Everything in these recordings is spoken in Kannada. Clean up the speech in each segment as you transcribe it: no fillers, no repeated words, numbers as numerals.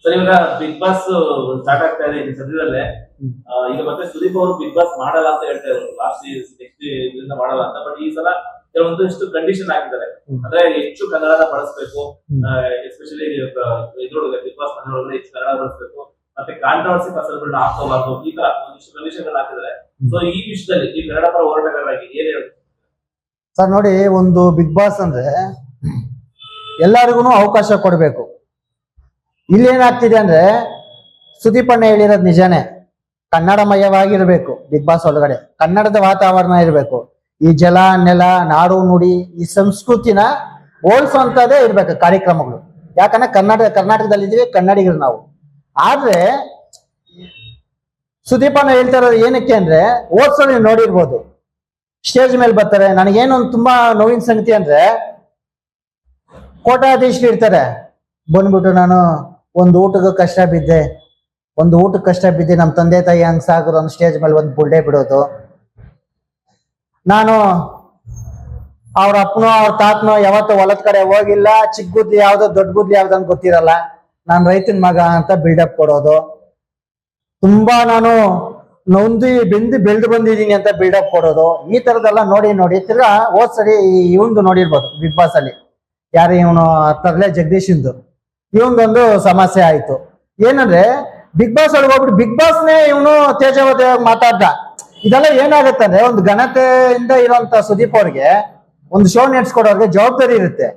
ಸರ್ ಇವಾಗ ಬಿಗ್ ಬಾಸ್ ಸ್ಟಾರ್ಟ್ ಆಗ್ತಾ ಇದೆ ಈ ಸದ್ಯದಲ್ಲೇ. ಈಗ ಮತ್ತೆ ಸುದೀಪ್ ಅವರು ಬಿಗ್ ಬಾಸ್ ಮಾಡಲ್ಲ ಅಂತ ಹೇಳ್ತಾ ಇದ್ರು, ಲಾಸ್ಟ್ ನೆಕ್ಸ್ಟ್ ಇದರಿಂದ ಮಾಡಲ್ಲ ಅಂತ. ಬಟ್ ಈ ಸಲ ಕೆಲವೊಂದಿಷ್ಟು ಕಂಡೀಷನ್ ಹಾಕಿದ್ದಾರೆ, ಅಂದ್ರೆ ಹೆಚ್ಚು ಕನ್ನಡನ ಬಳಸಬೇಕು, ಎಸ್ಪೆಷಲಿ ಇದ್ರೊಳಗೆ ಬಿಗ್ ಬಾಸ್ ಮನೆಯೊಳಗಡೆ ಹೆಚ್ಚು ಕನ್ನಡ ಬಳಸಬೇಕು, ಮತ್ತೆ ಕಾಂಟ್ರವರ್ಸಿ ಪಸಲ್ಗಳನ್ನ ಹಾಕೋಬಾರ್ದು, ಈ ತರ ಒಂದಿಷ್ಟು ಕಂಡೀಷನ್ ಹಾಕಿದ್ದಾರೆ. ಸೊ ಈ ವಿಷಯದಲ್ಲಿ ಈ ಕನ್ನಡ ಪರ ಹೋರಾಟಗಾರರಾಗಿ ಏನ್ ಹೇಳುತ್ತೆ ಸರ್? ನೋಡಿ, ಒಂದು ಬಿಗ್ ಬಾಸ್ ಅಂದ್ರೆ ಎಲ್ಲರಿಗೂ ಅವಕಾಶ ಕೊಡಬೇಕು. ಇಲ್ಲಿ ಏನಾಗ್ತಿದೆ ಅಂದ್ರೆ ಸುದೀಪ್ ಅಣ್ಣ ಹೇಳಿರೋದು ನಿಜಾನೇ, ಕನ್ನಡಮಯವಾಗಿರ್ಬೇಕು ಬಿಗ್ ಬಾಸ್ ಒಳಗಡೆ, ಕನ್ನಡದ ವಾತಾವರಣ ಇರಬೇಕು. ಈ ಜಲ ನೆಲ ನಾಡು ನುಡಿ ಈ ಸಂಸ್ಕೃತಿನ ಹೋಲ್ಸುವಂತದೇ ಇರ್ಬೇಕು ಕಾರ್ಯಕ್ರಮಗಳು. ಯಾಕಂದ್ರೆ ಕರ್ನಾಟಕದಲ್ಲಿದ್ದೀವಿ, ಕನ್ನಡಿಗರು ನಾವು. ಆದ್ರೆ ಸುದೀಪ್ ಅಣ್ಣ ಹೇಳ್ತಾ ಇರೋದು ಏನಕ್ಕೆ ಅಂದ್ರೆ, ಹೋದ್ಸಲ ನೀವು ನೋಡಿರ್ಬೋದು, ಸ್ಟೇಜ್ ಮೇಲೆ ಬರ್ತಾರೆ. ನನಗೇನೊಂದು ತುಂಬಾ ನೋವಿನ ಸಂಗತಿ ಅಂದ್ರೆ, ಕೋಟಾಧೀಶರು ಇರ್ತಾರೆ, ಬಂದ್ಬಿಟ್ಟು ನಾನು ಒಂದು ಊಟಕ್ಕೆ ಕಷ್ಟ ಬಿದ್ದೆ ನಮ್ಮ ತಂದೆ ತಾಯಿ ಹಂಗ್ ಸಾಗರು ಒಂದು ಸ್ಟೇಜ್ ಮೇಲೆ ಒಂದು ಬುಲ್ಡೆ ಬಿಡೋದು. ನಾನು ಅವ್ರ ಅಪ್ಪನೋ ಅವ್ರ ತಾತನೋ ಯಾವತ್ತೂ ಹೊಲದ ಕಡೆ ಹೋಗಿಲ್ಲ, ಚಿಕ್ಕ ಗುದ್ಲಿ ಯಾವ್ದೋ ದೊಡ್ಡ ಗುದ್ಲಿ ಯಾವ್ದು ಅಂತ ಗೊತ್ತಿರಲ್ಲ, ನಾನು ರೈತನ ಮಗ ಅಂತ ಬಿಲ್ಡಪ್ ಕೊಡೋದು. ತುಂಬಾ ನಾನು ನೊಂದಿ ಬೆಳೆದು ಬಂದಿದ್ದೀನಿ ಅಂತ ಬಿಲ್ಡಪ್ ಕೊಡೋದು. ಈ ತರದೆಲ್ಲ ನೋಡಿ ತಿರ್ಗಾ ಹೋದ್ ಸರಿ ಇವಂದು ನೋಡಿರ್ಬೋದು ಬಿಗ್ ಬಾಸ್ ಅಲ್ಲಿ, ಯಾರು ಇವನು ತರ್ಲೆ ಜಗದೀಶ್ ಇಂದು ಇವಂದೊಂದು ಸಮಸ್ಯೆ ಆಯ್ತು. ಏನಂದ್ರೆ ಬಿಗ್ ಬಾಸ್ ಒಳಗೆ ಹೋಗ್ಬಿಟ್ಟು ಬಿಗ್ ಬಾಸ್ನೇ ಇವನು ತೇಜವತಿಯಾಗಿ ಮಾತಾಡ್ದ. ಇದೆಲ್ಲ ಏನಾಗತ್ತಂದ್ರೆ, ಒಂದು ಘನತೆಯಿಂದ ಇರುವಂತ ಸುದೀಪ್ ಅವ್ರಿಗೆ, ಒಂದು ಶೋ ನಡೆಸ್ಕೊಡೋರ್ಗೆ ಜವಾಬ್ದಾರಿ ಇರುತ್ತೆ.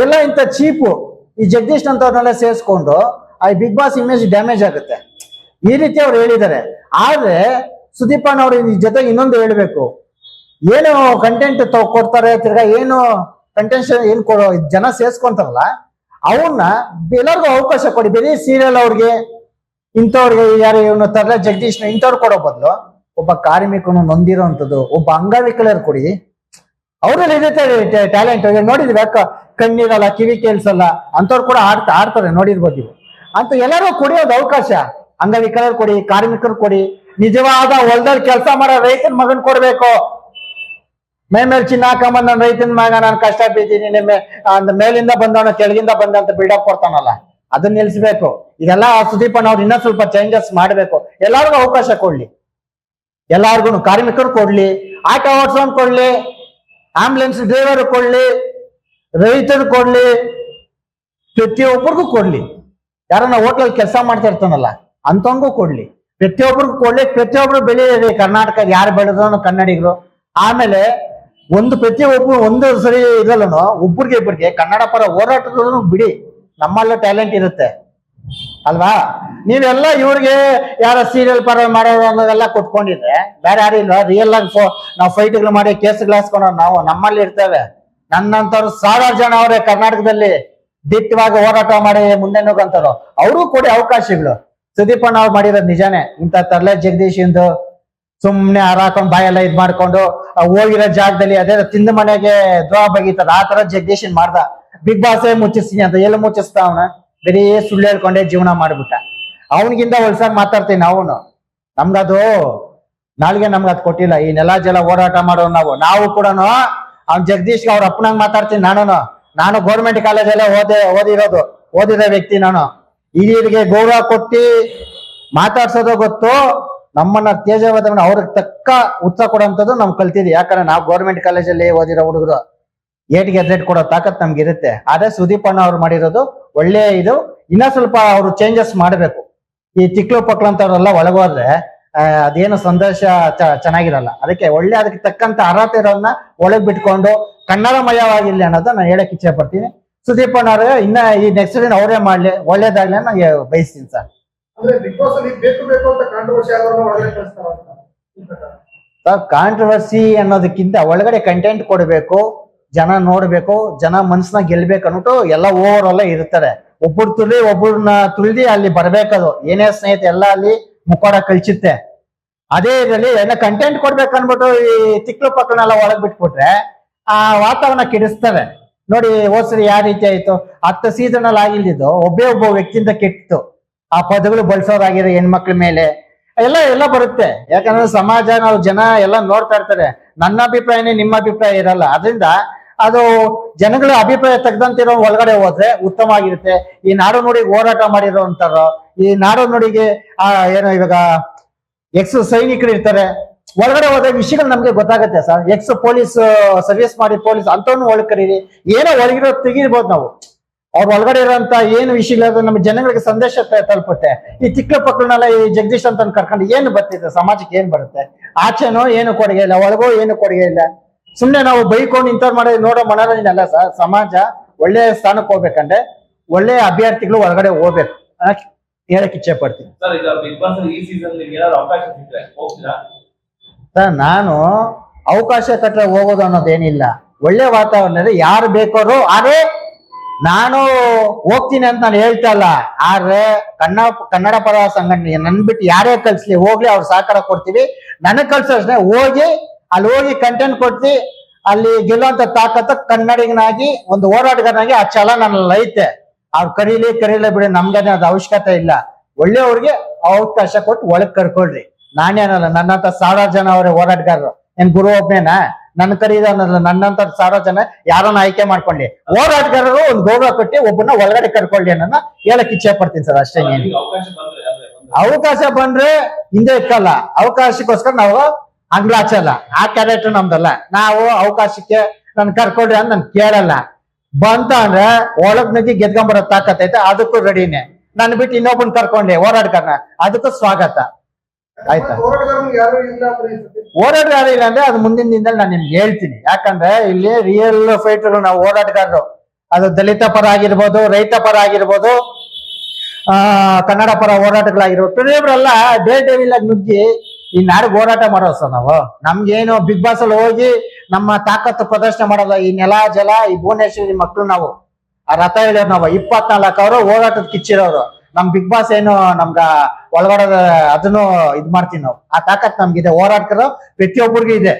ಎಲ್ಲ ಇಂಥ ಚೀಪು ಈ ಜಗದೀಶ್ ಅಂತವ್ರನ್ನೆಲ್ಲ ಸೇರಿಸ್ಕೊಂಡು ಆ ಬಿಗ್ ಬಾಸ್ ಇಮೇಜ್ ಡ್ಯಾಮೇಜ್ ಆಗುತ್ತೆ, ಈ ರೀತಿ ಅವ್ರು ಹೇಳಿದ್ದಾರೆ. ಆದ್ರೆ ಸುದೀಪ್ ಅಣ್ಣ ಅವ್ರು ಜೊತೆಗೆ ಇನ್ನೊಂದು ಹೇಳ್ಬೇಕು, ಏನು ಕಂಟೆಂಟ್ ಕೊಡ್ತಾರೆ, ತಿರ್ಗಾ ಏನು ಕಂಟೆನ್ಷನ್ ಏನ್ ಕೊಡೋ ಜನ ಸೇರ್ಸ್ಕೊಂತಾರಲ್ಲ ಅವನ್ನ ಎಲ್ಲರಿಗೂ ಅವಕಾಶ ಕೊಡಿ. ಬೇರೆ ಸೀರಿಯಲ್ ಅವ್ರಿಗೆ ಇಂಥವ್ರಿಗೆ, ಯಾರು ಇವನು ತರ್ಲೆ ಜಗದೀಶ್ನ ಇಂಥವ್ರು ಕೊಡೋ ಬದಲು ಒಬ್ಬ ಕಾರ್ಮಿಕನು ನೊಂದಿರೋಂಥದ್ದು ಒಬ್ಬ ಅಂಗವಿಕಲರು ಕೊಡಿ. ಅವ್ರಲ್ಲಿ ಇರುತ್ತೆ ಟ್ಯಾಲೆಂಟ್. ನೋಡಿದ್ವಿ, ಕಣ್ಣಿರಲ್ಲ, ಕಿವಿ ಕೇಳಿಸಲ್ಲ, ಅಂಥವ್ರು ಕೂಡ ಆಡ್ತಾರೆ, ನೋಡಿರ್ಬೋದು ನೀವು. ಅಂತ ಎಲ್ಲರೂ ಕೊಡಿಯೋದು ಅವಕಾಶ. ಅಂಗವಿಕಲರು ಕೊಡಿ, ಕಾರ್ಮಿಕರು ಕೊಡಿ, ನಿಜವಾದ ಹೊಲದಲ್ಲಿ ಕೆಲಸ ಮಾಡೋ ರೈತನ ಮಗನ್ ಕೊಡ್ಬೇಕು. ಮೇಲೆ ಚಿನ್ನ ಹಾಕೊಂಬಂದ್ ನನ್ನ ರೈತನ ಮಗ, ನಾನು ಕಷ್ಟ ಬಿದ್ದೀನಿ, ಅಂದ ಮೇಲಿಂದ ಬಂದವನ ಕೆಳಗಿಂದ ಬಂದ ಅಂತ ಬಿಲ್ಡಪ್ ಕೊಡ್ತಾನಲ್ಲ, ಅದನ್ನ ನಿಲ್ಸ್ಬೇಕು. ಇದೆಲ್ಲ ಸುದೀಪ್ ಅಣ್ಣ ಅವ್ರು ಇನ್ನೂ ಸ್ವಲ್ಪ ಚೇಂಜಸ್ ಮಾಡ್ಬೇಕು. ಎಲ್ಲಾರ್ಗು ಅವಕಾಶ ಕೊಡ್ಲಿ, ಎಲ್ಲಾರ್ಗು, ಕಾರ್ಮಿಕರು ಕೊಡ್ಲಿ, ಆಟೋ ಓಡಿಸೋನ್ ಕೊಡ್ಲಿ, ಆಂಬುಲೆನ್ಸ್ ಡ್ರೈವರ್ ಕೊಡ್ಲಿ, ರೈತರು ಕೊಡ್ಲಿ, ಪ್ರತಿಯೊಬ್ಬರಿಗೂ ಕೊಡ್ಲಿ. ಯಾರನ್ನ ಹೋಟ್ಲಲ್ಲಿ ಕೆಲಸ ಮಾಡ್ತಾ ಇರ್ತಾನಲ್ಲ ಅಂತವನ್ಗೂ ಕೊಡ್ಲಿ, ಪ್ರತಿಯೊಬ್ಬರಿಗೂ ಕೊಡ್ಲಿ. ಪ್ರತಿಯೊಬ್ರು ಬೆಳೀರಿ, ಕರ್ನಾಟಕ ಯಾರು ಬೆಳೆದ್ರು ಕನ್ನಡಿಗರು. ಆಮೇಲೆ ಒಂದು ಸರಿ ಇದ್ರಲ್ಲೂ ಒಬ್ಬರಿಗೆ ಕನ್ನಡ ಪರ ಹೋರಾಟಗಳನ್ನು ಬಿಡಿ, ನಮ್ಮಲ್ಲೂ ಟ್ಯಾಲೆಂಟ್ ಇರುತ್ತೆ ಅಲ್ವಾ? ನೀವೆಲ್ಲ ಇವ್ರಿಗೆ ಯಾರ ಸೀರಿಯಲ್ ಪರ ಮಾಡೋದು ಅನ್ನೋದೆಲ್ಲ ಕೊಟ್ಕೊಂಡಿದ್ರೆ ಬೇರೆ ಯಾರು ಇಲ್ವಾ? ರಿಯಲ್ ಆಗಿ ನಾವು ಫೈಟ್ಗಳು ಮಾಡಿ ಕೇಸ್ಗಳು ಹಾಸ್ಕೊಂಡು ನಾವು ನಮ್ಮಲ್ಲಿ ಇರ್ತೇವೆ. ನನ್ನಂತವ್ರು ಸಾವಿರಾರು ಜನ ಅವ್ರೆ ಕರ್ನಾಟಕದಲ್ಲಿ ದಿಟ್ಟವಾಗಿ ಹೋರಾಟ ಮಾಡಿ ಮುಂದೆ ನುಗ್ಗಂತಾರೋ, ಅವ್ರಿಗೂ ಕೊಡಿ ಅವಕಾಶಗಳು. ಸುದೀಪ್ ಅಣ್ಣ ಅವ್ರು ಮಾಡಿರೋದು ನಿಜಾನೇ. ಇಂಥ ತರ್ಲೆ ಜಗದೀಶ್ ಇಂದು ಸುಮ್ನೆ ಹಾಕೊಂಡು ಬಾಯೆಲ್ಲ ಇದ್ ಮಾಡ್ಕೊಂಡು ಹೋಗಿರೋ ಜಾಗದಲ್ಲಿ ಅದೇ ತಿಂದ ಮನೆಗೆ ದ್ರೋಹ ಬಗೀತದ ಆ ತರ ಜಗದೀಶನ್ ಮಾಡ್ದ. ಬಿಗ್ ಬಾಸೇ ಮುಚ್ಚಿಸ್ತೀನಿ ಅಂತ ಎಲ್ಲ ಮುಚ್ಚಿಸ್ತಾ ಅವನ, ಬರೀ ಸುಳ್ಳು ಹೇಳ್ಕೊಂಡೆ ಜೀವನ ಮಾಡ್ಬಿಟ್ಟ. ಅವನಿಗಿಂತ ಹೊಲ್ಸಾಗಿ ಮಾತಾಡ್ತೀನಿ ಅವನು. ನಮ್ಗದು ನಾಳೆಗೆ ನಮ್ಗದ್ ಕೊಟ್ಟಿಲ್ಲ. ಈ ನೆಲ ಜಲ ಹೋರಾಟ ಮಾಡೋ ನಾವು ಕೂಡ ಅವ್ನ್ ಜಗದೀಶ್ಗೆ ಅವ್ರ ಅಪ್ಪನಂಗ್ ಮಾತಾಡ್ತೀನಿ. ನಾನು ಗೌರ್ಮೆಂಟ್ ಕಾಲೇಜಲ್ಲೇ ಓದಿರೋ ವ್ಯಕ್ತಿ. ನಾನು ಹಿರಿಯರಿಗೆ ಗೌರವ ಕೊಟ್ಟು ಮಾತಾಡ್ಸೋದು ಗೊತ್ತು. ನಮ್ಮನ್ನ ತೇಜವದನ್ನ ಅವ್ರಿಗೆ ತಕ್ಕ ಉತ್ತರ ಕೊಡೋಂಥದ್ದು ನಮ್ ಕಲ್ತಿದ್ವಿ. ಯಾಕಂದ್ರೆ ನಾವು ಗೌರ್ಮೆಂಟ್ ಕಾಲೇಜಲ್ಲಿ ಓದಿರೋ ಹುಡುಗರು, ಏಟಿಗೆ ರೇಟ್ ಕೊಡೋ ತಾಕತ್ ನಮ್ಗೆ ಇರುತ್ತೆ. ಆದ್ರೆ ಸುದೀಪ್ ಅಣ್ಣ ಅವ್ರು ಮಾಡಿರೋದು ಒಳ್ಳೆ ಇದು. ಇನ್ನ ಸ್ವಲ್ಪ ಅವರು ಚೇಂಜಸ್ ಮಾಡ್ಬೇಕು. ಈ ತಿಕ್ಲು ಪಕ್ಲು ಅಂತವ್ರೆಲ್ಲ ಒಳಗೋದ್ರೆ ಅದೇನು ಸಂದೇಶ ಚೆನ್ನಾಗಿರಲ್ಲ. ಅದಕ್ಕೆ ಅದಕ್ಕೆ ತಕ್ಕಂತ ಅರ್ಹತೆ ಇರೋದನ್ನ ಒಳಗ್ ಬಿಟ್ಕೊಂಡು ಕನ್ನಡಮಯವಾಗಿರ್ಲಿ ಅನ್ನೋದು ನಾನು ಹೇಳಕ್ ಇಚ್ಛೆ ಪಡ್ತೀನಿ. ಸುದೀಪ್ ಅಣ್ಣ ಅವ್ರೆ ಇನ್ನ ಈ ನೆಕ್ಸ್ಟ್ ದಿನ ಅವರೇ ಮಾಡ್ಲಿ, ಒಳ್ಳೇದಾಗ್ಲಿ ನಾನು ಬಯಸ್ತೀನಿ ಸರ್. ಕಾಂಟ್ರವರ್ಸಿ ಅನ್ನೋದಕ್ಕಿಂತ ಒಳಗಡೆ ಕಂಟೆಂಟ್ ಕೊಡ್ಬೇಕು, ಜನ ನೋಡ್ಬೇಕು, ಜನ ಮನ್ಸನ್ನ ಗೆಲ್ಬೇಕು ಅನ್ಬಿಟ್ಟು ಎಲ್ಲ ಓವರ್ ಎಲ್ಲ ಇರ್ತಾರೆ. ಒಬ್ಬರು ತುಳಿ ಒಬ್ಬರನ್ನ ತುಳಿದಿ ಅಲ್ಲಿ ಬರ್ಬೇಕದು. ಏನೇ ಸ್ನೇಹಿತ ಎಲ್ಲ ಅಲ್ಲಿ ಮುಕ್ಕೋಡ ಕಳ್ಸುತ್ತೆ. ಅದೇ ಇದರಲ್ಲಿ ಎಲ್ಲ ಕಂಟೆಂಟ್ ಕೊಡ್ಬೇಕು ಅನ್ಬಿಟ್ಟು ಈ ತಿಕ್ಲು ಪಕ್ಕನೆಲ್ಲ ಒಳಗ್ ಬಿಟ್ಬಿಟ್ರೆ ಆ ವಾತಾವರಣ ಕೆಡಿಸ್ತವೆ. ನೋಡಿ ಹೋದ್ಸರಿ ಯಾವ ರೀತಿ ಆಯ್ತು, 10 ಸೀಸನ್ ಅಲ್ಲಿ ಆಗಿಲ್ದಿದ್ದು ಒಬ್ಬ ವ್ಯಕ್ತಿಯಿಂದ ಕೆಟ್ಟಿತ್ತು. ಆ ಪದಗಳು ಬಳಸೋದಾಗಿರೋ ಹೆಣ್ಮಕ್ಳ ಮೇಲೆ ಎಲ್ಲ ಬರುತ್ತೆ. ಯಾಕಂದ್ರೆ ಸಮಾಜ ನಾವು ಜನ ಎಲ್ಲ ನೋಡ್ತಾ ಇರ್ತಾರೆ. ನನ್ನ ಅಭಿಪ್ರಾಯನೇ ನಿಮ್ಮ ಅಭಿಪ್ರಾಯ ಇರಲ್ಲ. ಅದರಿಂದ ಅದು ಜನಗಳ ಅಭಿಪ್ರಾಯ ತೆಗ್ದಂತಿರೋ ಒಳಗಡೆ ಹೋದ್ರೆ ಉತ್ತಮ ಆಗಿರುತ್ತೆ. ಈ ನಾಡು ನುಡಿಗೆ ಹೋರಾಟ ಮಾಡಿರೋಂತಾರೋ, ಈ ನಾಡು ನುಡಿಗೆ ಏನೋ ಇವಾಗ ಎಕ್ಸ್ ಸೈನಿಕರು ಇರ್ತಾರೆ, ಒಳಗಡೆ ಹೋದ ವಿಷಯಗಳು ನಮ್ಗೆ ಗೊತ್ತಾಗುತ್ತೆ ಸರ್. ಎಕ್ಸ್ ಪೊಲೀಸ್ ಸರ್ವಿಸ್ ಮಾಡಿ ಪೊಲೀಸ್ ಅಂತವ್ನು ಒಳಗೆ ಕರೀರಿ, ಏನೋ ಒಳಗಿರೋ ತೆಗಿರ್ಬೋದು ನಾವು. ಅವ್ರ ಒಳಗಡೆ ಇರೋಂತ ಏನು ವಿಷಯಗಳು ನಮ್ಮ ಜನಗಳಿಗೆ ಸಂದೇಶ ತಲುಪುತ್ತೆ. ಈ ಚಿಕ್ಕ ಮಕ್ಕಳನ್ನೆಲ್ಲ ಈ ಜಗದೀಶ್ ಅಂತ ಕರ್ಕೊಂಡು ಏನು ಬರ್ತಿದೆ, ಸಮಾಜಕ್ಕೆ ಏನ್ ಬರುತ್ತೆ? ಆಚೆನೋ ಏನು ಕೊಡುಗೆ ಇಲ್ಲ, ಒಳಗೋ ಏನು ಕೊಡುಗೆ ಇಲ್ಲ. ಸುಮ್ನೆ ನಾವು ಬೈಕೊಂಡು ಇಂಥವ್ರು ಮಾಡಿ ನೋಡೋ ಮನೋರಂಜನೆ ಅಲ್ಲ ಸರ್. ಸಮಾಜ ಒಳ್ಳೆ ಸ್ಥಾನಕ್ಕೆ ಹೋಗ್ಬೇಕಂದ್ರೆ ಒಳ್ಳೆ ಅಭ್ಯರ್ಥಿಗಳು ಒಳಗಡೆ ಹೋಗ್ಬೇಕು ಹೇಳಕ್ ಇಚ್ಛೆ ಪಡ್ತೀನಿ ಸರ್. ಈಗ ಬಿಗ್ ಬಾಸ್ ಈ ಸೀಸನ್ ಏನಾದ್ರು ಅವಕಾಶ ಸಿಕ್ಕರೆ ಹೋಗ್ತೀರಾ ಸರ್? ನಾನು ಅವಕಾಶ ಕಟ್ಟರೆ ಹೋಗೋದು ಅನ್ನೋದೇನಿಲ್ಲ. ಒಳ್ಳೆ ವಾತಾವರಣ ಯಾರು ಬೇಕಾದ್ರು, ಆದ್ರೆ ನಾನು ಹೋಗ್ತೀನಿ ಅಂತ ನಾನು ಹೇಳ್ತಾ ಇಲ್ಲ. ಆದ್ರೆ ಕನ್ನಡ ಪರ ಸಂಘಟನೆ ನನ್ ಬಿಟ್ಟು ಯಾರೇ ಕಳ್ಸ್ಲಿ ಹೋಗ್ಲಿ, ಅವ್ರು ಸಹಕಾರ ಕೊಡ್ತೀವಿ. ನನಗ್ ಕಳ್ಸೋಷ್ಟೇ ಹೋಗಿ ಅಲ್ಲಿ ಹೋಗಿ ಕಂಟೆಂಟ್ ಕೊಡ್ತಿ, ಅಲ್ಲಿ ಗೆಲ್ಲುವಂತ ತಾಕತ್ತ ಕನ್ನಡಿಗನಾಗಿ ಒಂದು ಹೋರಾಟಗಾರನಾಗಿ ಆ ಛಲ ನನ್ನಲ್ಲಿ ಐತೆ. ಅವ್ರು ಕರೀಲಿ ಬಿಡಿ, ನಮ್ಗೇನೆ ಅದು ಅವಶ್ಯಕತೆ ಇಲ್ಲ. ಒಳ್ಳೆಯವ್ರಿಗೆ ಅವಕಾಶ ಕೊಟ್ಟು ಒಳಗ್ ಕರ್ಕೊಳ್ರಿ. ನಾನೇನಲ್ಲ, ನನ್ನಂತ ಸಾವಿರಾರು ಜನ ಅವರೇ ಹೋರಾಟಗಾರರು. ಏನ್ ಗುರು ಒಬ್ನೇನಾ? ನನ್ನ ಕರೀದನಲ್ಲ, ನನ್ನಂತ ಸಾವಿರಾರು ಜನ ಯಾರನ್ನ ಆಯ್ಕೆ ಮಾಡ್ಕೊಳ್ಳಿ. ಹೋರಾಟಗಾರರು ಒಂದು ಗೌರವ ಕೊಟ್ಟು ಒಬ್ಬನ ಒಳಗಡೆ ಕರ್ಕೊಳ್ಳಿ ಅನ್ನೋದನ್ನ ಹೇಳಕ್ ಇಚ್ಛೆ ಪಡ್ತೀನಿ ಸರ್, ಅಷ್ಟೇ. ಅವಕಾಶ ಬಂದ್ರೆ ಹಿಂದೆ ಇಕ್ಕಲ್ಲ. ಅವಕಾಶಕ್ಕೋಸ್ಕರ ನಾವು ಅಂಗ್ಲಾಚಲ್ಲ. ಆ ಕ್ಯಾರೆಕ್ಟರ್ ನಮ್ದಲ್ಲ. ನಾವು ಅವಕಾಶಕ್ಕೆ ನನ್ ಕರ್ಕೊಳ್ರಿ ಅಂತ ನನ್ ಕೇಳಲ್ಲ. ಬಂತ ಅಂದ್ರೆ ಒಳಗ್ ನುಗ್ಗಿ ಗೆದ್ಕೊಂಬರೋ ತಾಕತ್ತೈತೆ, ಅದಕ್ಕೂ ರೆಡಿನೇ. ನನ್ ಬಿಟ್ಟು ಇನ್ನೊಬ್ಬನ್ ಕರ್ಕೊಂಡೆ ಹೋರಾಟಗಾರನ, ಅದಕ್ಕೂ ಸ್ವಾಗತ. ಆಯ್ತಾ? ಹೋರಾಟಗಾರ ಇಲ್ಲ ಅಂದ್ರೆ ಅದು ಮುಂದಿನ ದಿನದಲ್ಲಿ ನಾನು ನಿಮ್ಗೆ ಹೇಳ್ತೀನಿ. ಯಾಕಂದ್ರೆ ಇಲ್ಲಿ ರಿಯಲ್ ಫೈಟರ್ ನಾವು ಹೋರಾಟಗಾರರು. ಅದು ದಲಿತ ಪರ ಆಗಿರ್ಬೋದು, ರೈತ ಪರ ಆಗಿರ್ಬೋದು, ಕನ್ನಡ ಪರ ಹೋರಾಟಗಳಾಗಿರ್ಬೋದು. ಪ್ರತಿಯೊಬ್ಬರೆಲ್ಲ ಡೇ ಡೆವಿಲ್ ಆಗಿ ನುಗ್ಗಿ ಈ ನಾಡಿಗೆ ಹೋರಾಟ ಮಾಡೋ ಸರ್ ನಾವು. ನಮ್ಗೇನು ಬಿಗ್ ಬಾಸ್ ಅಲ್ಲಿ ಹೋಗಿ ನಮ್ಮ ತಾಕತ್ತು ಪ್ರದರ್ಶನ ಮಾಡೋದ. ಈ ನೆಲ ಜಲ ಈ ಭುವನೇಶ್ವರಿ ಮಕ್ಕಳು ನಾವು ಆ ರಥ ಹೇಳಿದ್ರು ನಾವು 24 ಅವರು ಹೋರಾಟದ ಕಿಚ್ಚಿರೋರು. ನಮ್ ಬಿಗ್ ಬಾಸ್ ಏನು ನಮ್ಗ ಒಳಗಡೆ ಅದನ್ನು ಇದ್ ಮಾಡ್ತೀವಿ ನಾವು. ಆ ತಾಕತ್ ನಮ್ಗಿದೆ. ಹೋರಾಟಗಾರ ಪ್ರತಿಯೊಬ್ಬರಿಗೂ ಇದೆ.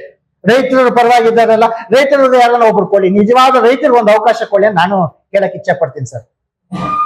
ರೈತರ ಪರವಾಗಿದ್ದಾರಲ್ಲ, ರೈತರು ಯಾರನ್ನ ಒಬ್ರು ಕೊಡಿ, ನಿಜವಾದ ರೈತರಿಗೆ ಒಂದು ಅವಕಾಶ ಕೊಡಿ ನಾನು ಕೇಳಕ್ ಇಚ್ಛೆ ಪಡ್ತೀನಿ ಸರ್.